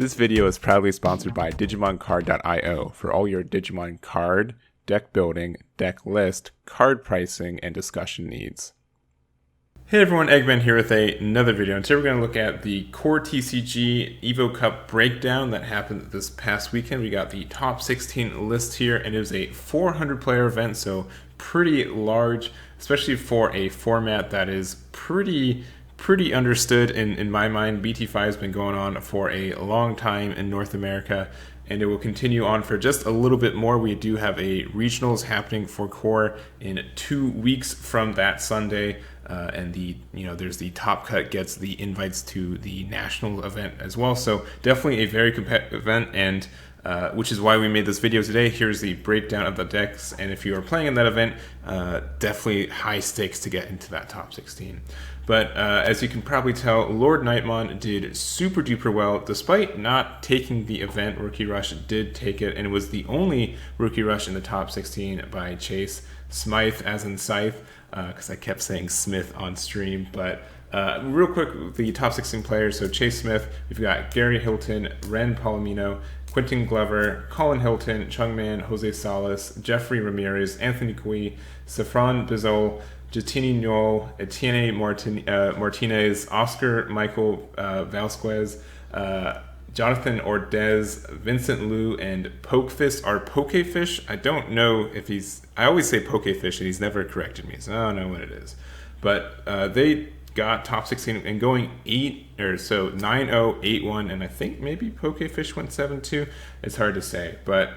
This video is proudly sponsored by DigimonCard.io for all your Digimon card, deck building, deck list, card pricing, and discussion needs. Hey everyone, Egman here with another video, and today we're going to look at the CoreTCG Evo Cup breakdown that happened this past weekend. We got the top 16 list here, and it was a 400 player event, so pretty large, especially for a format that is pretty understood in my mind. BT5 has been going on for a long time in North America, and it will continue on for just a little bit more. We do have a regionals happening for Core in 2 weeks from that Sunday, and there's the top cut gets the invites to the national event as well. So definitely a very competitive event, and which is why we made this video today. Here's the breakdown of the decks, and if you are playing in that event, definitely high stakes to get into that top 16. But as you can probably tell, Lord Nightmon did super duper well. Despite not taking the event, Rookie Rush did take it, and it was the only Rookie Rush in the top 16 by Chase Smythe, as in Scythe, because I kept saying Smith on stream. But real quick, the top 16 players. So Chase Smith, we've got Gary Hilton, Ren Palomino, Quentin Glover, Colin Hilton, Chungman, Jose Salas, Jeffrey Ramirez, Anthony Cui, Safran Bizol, Jatini Nol, Etienne Martinez, Oscar Michael Vasquez, Jonathan Ordez, Vincent Liu, and Pokefist, or Pokefish. I don't know if I always say Pokefish, and he's never corrected me, so I don't know what it is. But they got top 16 and going 9-0, 8-1, and I think maybe Pokefish went 7-2. It's hard to say, but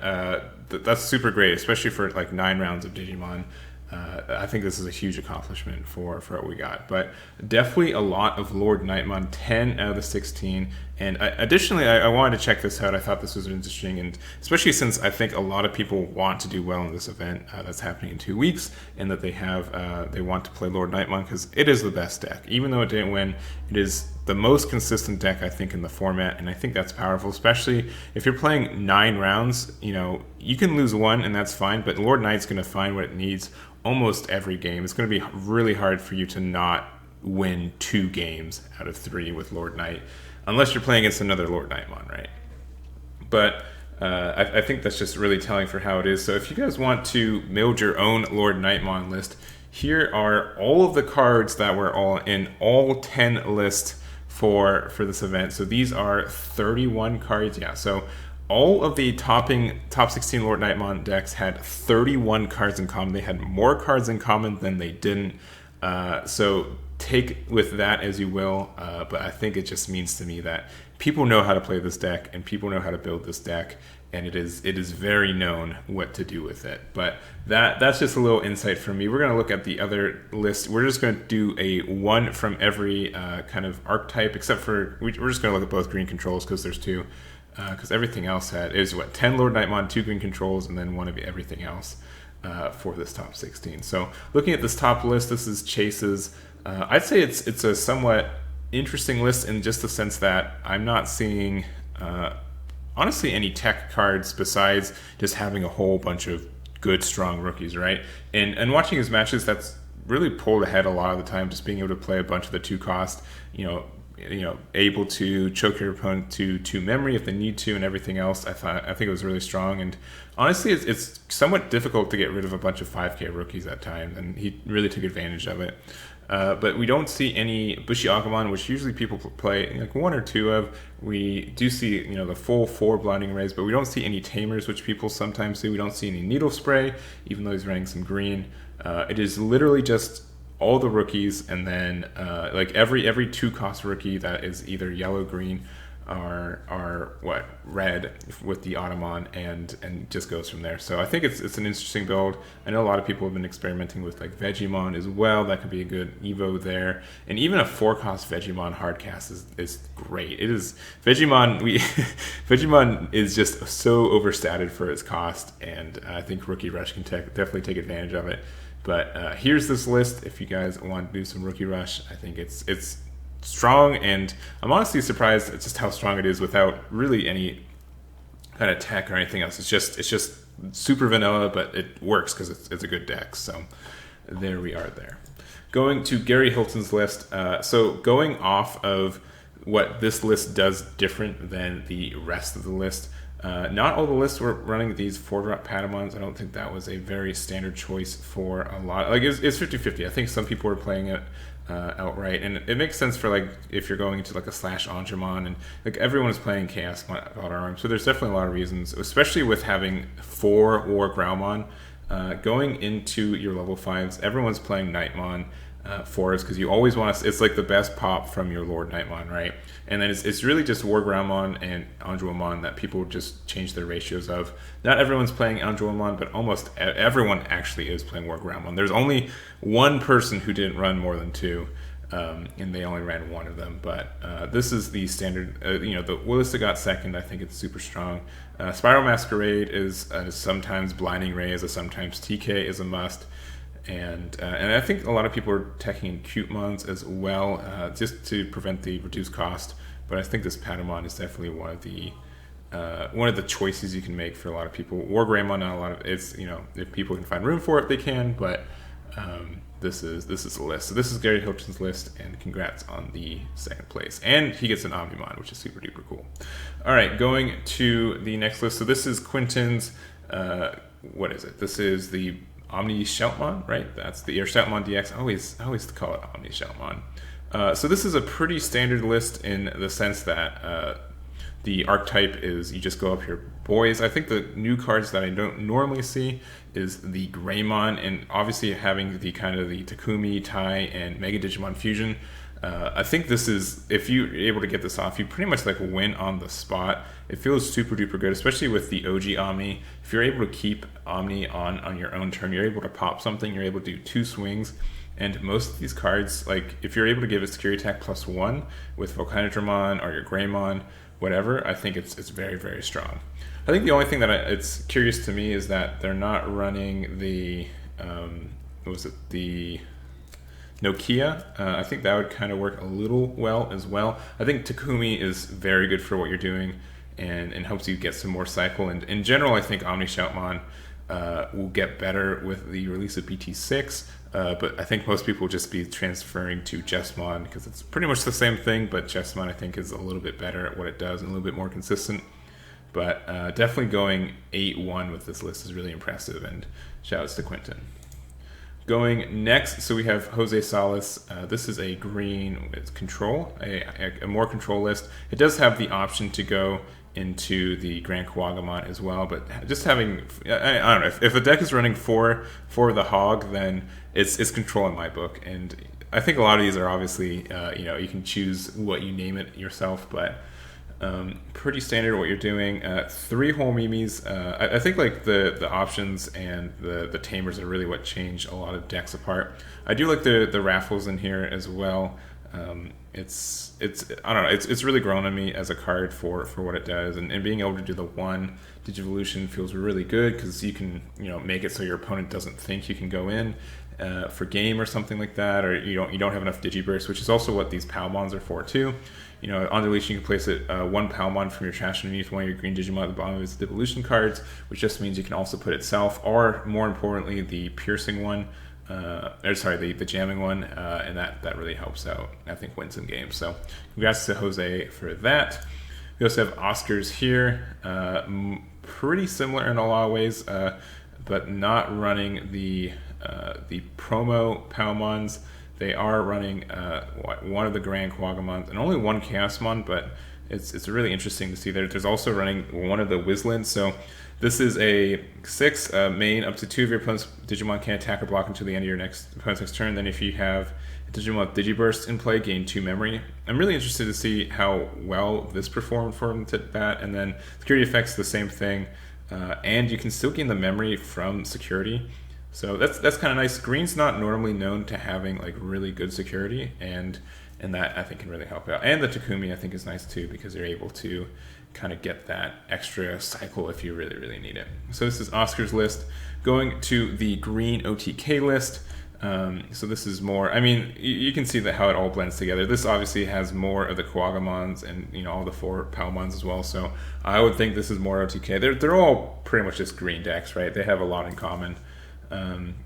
that's super great, especially for like 9 rounds of Digimon. I think this is a huge accomplishment for what we got, but definitely a lot of Lord Nightmon, 10 out of the 16. And additionally, I wanted to check this out. I thought this was interesting, and especially since I think a lot of people want to do well in this event that's happening in 2 weeks, and that they want to play Lord Nightmon because it is the best deck. Even though it didn't win, it is the most consistent deck I think in the format, and I think that's powerful, especially if you're playing 9 rounds. You can lose one and that's fine, but Lord Knight's going to find what it needs almost every game. It's going to be really hard for you to not win 2 games out of 3 with Lord Knight, unless you're playing against another Lord Nightmon, right? But I think that's just really telling for how it is. So if you guys want to build your own Lord Nightmon list, here are all of the cards that were all in all 10 lists for this event. So these are 31 cards. Yeah, so all of the top 16 Lord Nightmon decks had 31 cards in common. They had more cards in common than they didn't. So take with that as you will, but I think it just means to me that people know how to play this deck and people know how to build this deck, and it is very known what to do with it. But that's just a little insight from me. We're going to look at the other list. We're just going to do a one from every kind of archetype, except for we're just going to look at both green controls because there's 2. Because everything else is 10 Lord Nightmon, 2 green controls, and then one of everything else for this top 16. So looking at this top list, this is Chase's. I'd say it's a somewhat interesting list in just the sense that I'm not seeing honestly any tech cards besides just having a whole bunch of good strong rookies, right? And watching his matches, that's really pulled ahead a lot of the time, just being able to play a bunch of the 2 cost, able to choke your opponent to memory if they need to, and everything else. I think it was really strong, and honestly it's somewhat difficult to get rid of a bunch of 5k rookies at times, and he really took advantage of it. But we don't see any Bushi Agumon, which usually people play like 1 or 2 of. We do see the full 4 Blinding Rays, but we don't see any Tamers, which people sometimes see. We don't see any Needle Spray, even though he's running some green. It is literally just all the rookies, and then like every 2 cost rookie that is either yellow, green, or red with the Automon, and just goes from there. So I think it's an interesting build. I know a lot of people have been experimenting with like Vegemon as well. That could be a good Evo there, and even a 4 cost Vegemon hardcast is great. It is Vegemon. Vegemon is just so overstated for its cost, and I think Rookie Rush can definitely take advantage of it. But here's this list. If you guys want to do some Rookie Rush, I think it's strong, and I'm honestly surprised at just how strong it is without really any kind of tech or anything else. It's just super vanilla, but it works because it's a good deck. So there we are there. Going to Gary Hilton's list. So going off of what this list does different than the rest of the list. Not all the lists were running these 4-drop Patamons. I don't think that was a very standard choice for a lot. Like, it's 50-50. I think some people were playing it outright, and it makes sense for, like, if you're going into like a slash Aandroidd, and like everyone is playing Chaos Arm, so there's definitely a lot of reasons, especially with having 4 or Growlmon. Going into your level 5s, everyone's playing Nightmon fours, because you always want to, it's like the best pop from your Lord Nightmon, right? And then it's really just War Growlmon and Aandroidd that people just change their ratios of. Not everyone's playing Aandroidd, but almost everyone actually is playing War Growlmon. There's only one person who didn't run more than 2, and they only ran 1 of them. But this is the standard. The Willista got second. I think it's super strong. Spiral Masquerade is sometimes Blinding Ray is a sometimes TK is a must. And I think a lot of people are teching in Cutemons as well, just to prevent the reduced cost. But I think this Patamon is definitely one of the choices you can make for a lot of people. War Greymon, not a lot of it's, if people can find room for it, they can. But this is the list. So this is Gary Hilton's list, and congrats on the second place. And he gets an Omnimon, which is super duper cool. All right, going to the next list. So this is Quinton's. What is it? This is the Omni Shoutmon, right? That's the Shoutmon DX. I always call it Omni Shoutmon. So this is a pretty standard list in the sense that the archetype is you just go up here, boys. I think the new cards that I don't normally see is the Greymon, and obviously having the kind of the Takumi, Tai, and Mega Digimon fusion. I think this is, if you're able to get this off, you pretty much like win on the spot. It feels super duper good, especially with the OG Omni. If you're able to keep Omni on your own turn, you're able to pop something, you're able to do 2 swings. And most of these cards, like if you're able to give it security attack +1 with Volcanodramon or your Greymon, whatever, I think it's very, very strong. I think the only thing that it's curious to me is that they're not running the, the Nokia. I think that would kind of work a little well as well. I think Takumi is very good for what you're doing and helps you get some more cycle. And in general, I think Omni Shoutmon will get better with the release of BT6. But I think most people will just be transferring to Jesmon because it's pretty much the same thing, but Jesmon I think is a little bit better at what it does and a little bit more consistent. But definitely going 8-1 with this list is really impressive, and shoutouts to Quinton. Going next, so we have Jose Salas. This is a green control, a more control list. It does have the option to go into the Grand Kawagamon as well, but just having, I don't know, if a deck is running for the Hog, then it's control in my book. And I think a lot of these are obviously, you can choose what you name it yourself, but pretty standard what you're doing. 3 whole Mimis. I think like the options and the tamers are really what change a lot of decks apart. I do like the raffles in here as well. It's I don't know, it's really grown on me as a card for what it does, and being able to do the 1 Digivolution feels really good because you can make it so your opponent doesn't think you can go in for game or something like that, or you don't have enough Digiburst, which is also what these Palmons are for too. On deletion, you can place it 1 Palmon from your trash underneath one of your green Digimon at the bottom of its Devolution cards, which just means you can also put itself, or more importantly, the piercing one, the jamming one, and that really helps out. I think wins some games. So congrats to Jose for that. We also have Oscars here, pretty similar in a lot of ways, but not running the promo Palmons. They are running one of the Grand Kawagamons and only 1 Chaosmon, but it's really interesting to see there's also running one of the Wizlands. So this is a 6 main. Up to 2 of your opponent's Digimon can attack or block until the end of your opponent's next turn. Then if you have a Digimon with Digiburst in play, gain 2 memory. I'm really interested to see how well this performed for him to bat. And then security effects, the same thing. And you can still gain the memory from security. So that's kind of nice. Green's not normally known to having like really good security, and that I think can really help out. And the Takumi I think is nice too because you're able to kind of get that extra cycle if you really, really need it. So this is Oscar's list. Going to the green OTK list. So this is more, you can see how it all blends together. This obviously has more of the Kawagamons and all the 4 Palmons as well. So I would think this is more OTK. They're all pretty much just green decks, right? They have a lot in common.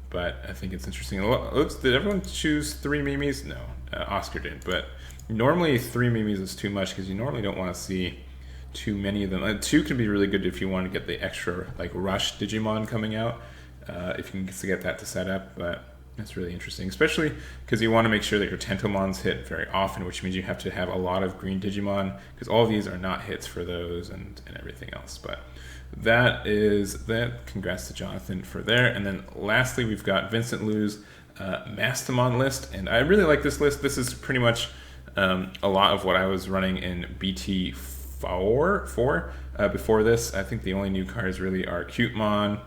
But I think it's interesting. Did everyone choose 3 Mimis? No, Oscar didn't. But Normally 3 Mimis is too much because you normally don't want to see too many of them. 2 can be really good if you want to get the extra like rush Digimon coming out, if you can get that to set up, but that's really interesting, especially because you want to make sure that your Tentomons hit very often, which means you have to have a lot of green Digimon, because all of these are not hits for those and everything else. But that is that. Congrats to Jonathan for there. And then lastly, we've got Vincent Liu's Mastamon list, and I really like this list. This is pretty much a lot of what I was running in BT4 before this. I think the only new cards really are Cutemon,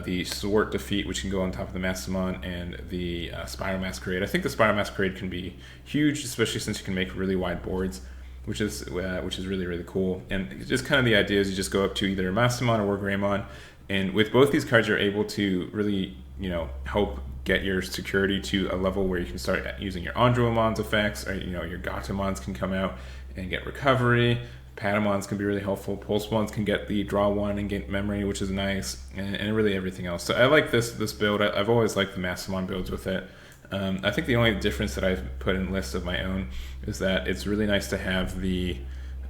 the Swart Defeat, which can go on top of the Mastamon, and the Spiral Masquerade. I think the Spiral Masquerade can be huge, especially since you can make really wide boards, which is really, really cool. And just kind of the idea is you just go up to either Mastamon or Wargreymon, and with both these cards, you're able to really, help get your security to a level where you can start using your Aandroid's effects, or your Gatomons can come out and get recovery. Patamons can be really helpful. Pulsemons can get the draw one and get memory, which is nice, and really everything else. So I like this build. I've always liked the Mastamon builds with it. I think the only difference that I've put in lists of my own is that it's really nice to have the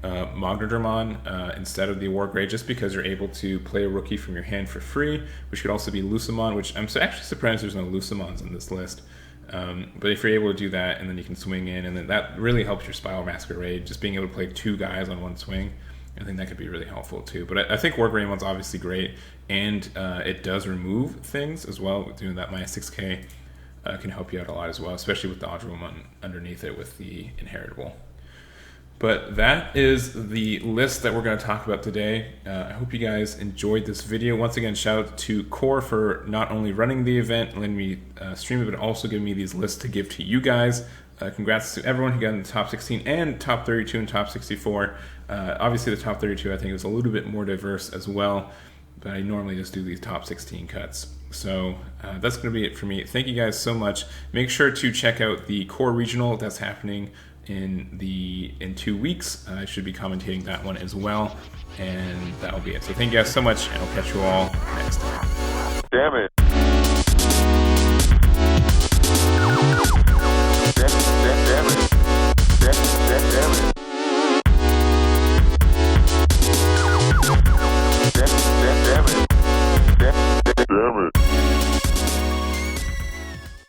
Magnadramon instead of the Wargrey, just because you're able to play a rookie from your hand for free, which could also be Lucemon, which I'm actually surprised there's no Lucemons in this list. But if you're able to do that, and then you can swing in, and then that really helps your Spiral Masquerade, just being able to play 2 guys on one swing. I think that could be really helpful too. But I think Wargreymon's obviously great, and it does remove things as well. Doing that -6k can help you out a lot as well, especially with the Aandroidd underneath it with the inheritable. But that is the list that we're going to talk about today. I hope you guys enjoyed this video. Once again, shout out to Core for not only running the event and letting me stream it, but also giving me these lists to give to you guys. Congrats to everyone who got in the top 16 and top 32 and top 64. Obviously, the top 32 I think is a little bit more diverse as well, but I normally just do these top 16 cuts. So that's going to be it for me. Thank you guys so much. Make sure to check out the Core Regional that's happening in 2 weeks. I should be commentating that one as well, and that'll be it. So thank you guys so much, and I'll catch you all next time. Damn it.